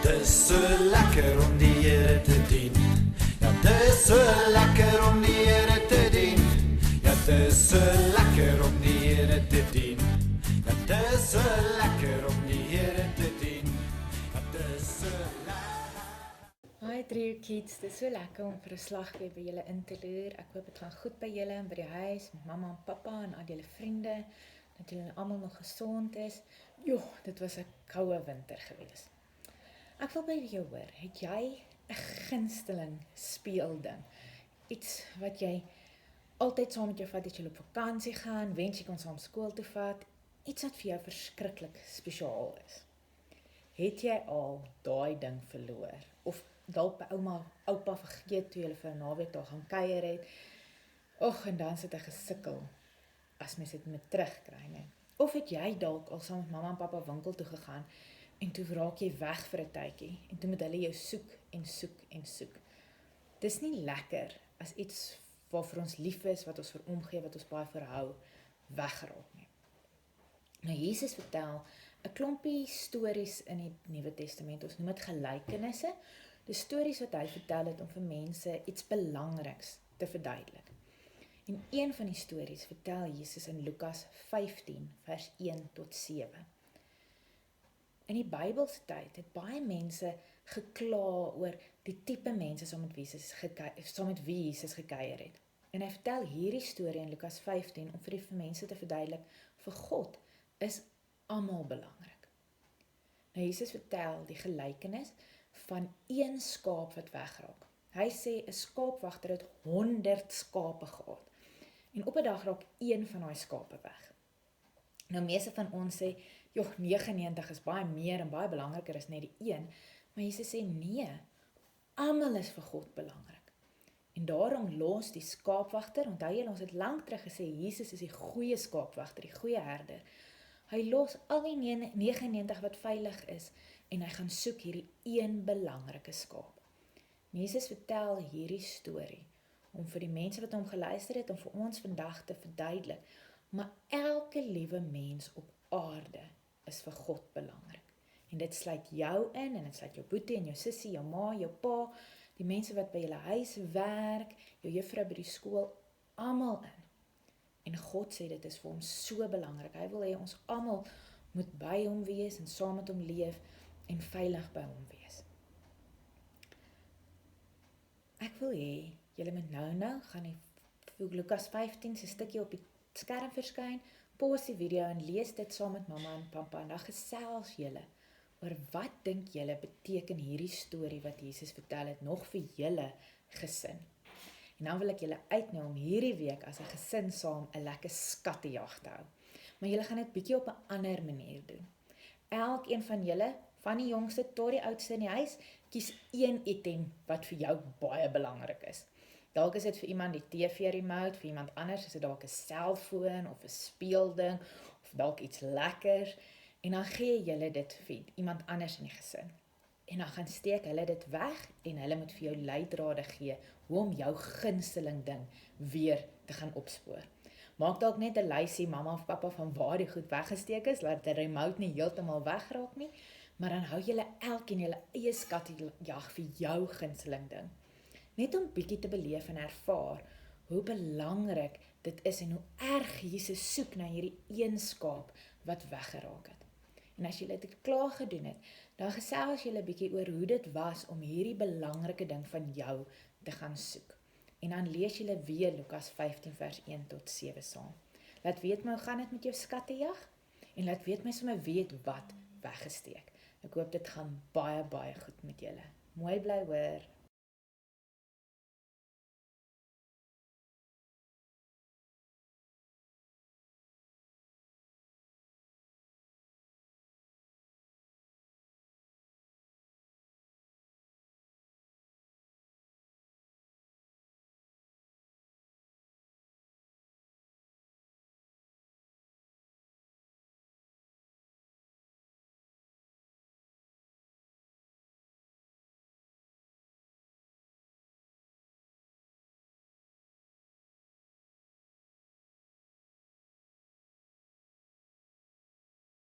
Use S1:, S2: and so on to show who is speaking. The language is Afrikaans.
S1: Dis so lekker om die Here te dien. Ja, dis so lekker om die Here te dien. Ja, dis so lekker om die Here te dien. Ja, dis so lekker om die Here te dien. Ja, dis so lekker.
S2: Hi Trio Kids, dit is so lekker om vir 'n slag weer by julle in te loer. Ek hoop dit gaan goed by julle en by die huis, met mamma en pappa en al julle vriende, dat julle almal nog gesond is. Joh, dit was 'n koue winter gewees. Ek wil by jou hoor, het jy 'n gunsteling speelding? Iets wat jy altyd saam met jou vat as jy op vakansie gaan, wens jy kon saam skool toe vat, iets wat vir jou verskriklik spesiaal is. Het jy al daai ding verloor? Of dalk by ouma, oupa vergeet toe julle vir 'n naweek daar gaan kuier het? Och, en dan sit hy gesukkel as mens dit moet terugkry, nee. Of het jy dalk al saam met mamma en pappa winkel toe gegaan en toe raak jy weg vir 'n tydjie en toe moet hulle jou soek en soek en soek. Dis nie lekker as iets waarvoor ons lief is, wat ons vir omgee, wat ons baie verhou, wegraak nie. Nou Jesus vertel 'n klompie stories in die Nuwe Testament, ons noem dit gelykenisse. Die stories wat hy vertel het om vir mense iets belangriks te verduidelik. En een van die stories vertel Jesus in Lukas 15 vers 1 tot 7. In die Bybelse tyd het baie mense gekla oor die tipe mense saam met wie Jesus gekuier het. En hy vertel hierdie storie in Lukas 15 om vir mense te verduidelik, vir God is almal belangrik. Nou Jesus vertel die gelykenis van een skaap wat wegraak. Hy sê 'n skaapwagter het 100 skape gehad. En op 'n dag raak een van daai skape weg. Nou meeste van ons sê, joh, 99 is baie meer en baie belangriker as net die een, maar Jesus sê nee, almal is vir God belangrik. En daarom los die skaapwagter, onthou julle, ons het lank terug gesê, Jesus is die goeie skaapwagter, die goeie herder. Hy los al die 99 wat veilig is en hy gaan soek hierdie een belangrike skaap. Jesus vertel hierdie storie om vir die mense wat hom geluister het, om vir ons vandag te verduidelik, maar elke liewe mens op aarde is vir God belangrik. En dit sluit jou in, en dit sluit jou boetie en jou sussie, jou ma, jou pa, die mense wat by julle huis werk, jou juffrou by die skool, almal in. En God sê dit is vir hom so belangrik. Hy wil hê ons almal moet by hom wees en saam met hom leef en veilig by hom wees. Ek wil hê julle moet nou gaan die Lukas 15 se stukkie op die skerm verskyn, pause die video en lees dit saam met mamma en pappa en dan gesels julle oor wat dink julle beteken hierdie storie wat Jesus vertel het nog vir julle gesin. En dan wil ek julle uitnooi om hierdie week as 'n gesin saam 'n lekker skattejag te hou. Maar julle gaan dit bietjie op 'n ander manier doen. Elkeen van julle, van die jongste tot die oudste in die huis, kies een item wat vir jou baie belangrik is. Dalk is dit vir iemand die TV-remote, vir iemand anders is dit dalk 'n selfoon of 'n speelding of dalk iets lekkers en dan gee julle dit vir iemand anders in die gesin. En dan gaan steek hulle dit weg en hulle moet vir jou leidrade gee hoe om jou gunsteling ding weer te gaan opspoor. Maak dalk net 'n lysie mamma of pappa van waar die goed weggesteek is, laat die remote nie heeltemal wegraak nie, maar dan hou julle elkeen julle eie skattejag vir jou gunsteling ding. Net om bietjie te beleef en ervaar hoe belangrik dit is en hoe erg Jesus soek na hierdie een skaap wat weggeraak het. En as julle dit klaar gedoen het, dan gesels julle bietjie oor hoe dit was om hierdie belangrike ding van jou te gaan soek. En dan lees julle weer Lukas 15 vers 1 tot 7 saam. Laat weet my hoe gaan dit met jou skattejag en laat weet my sommer wie het wat weggesteek. Ek hoop dit gaan baie goed met julle. Mooi bly hoor.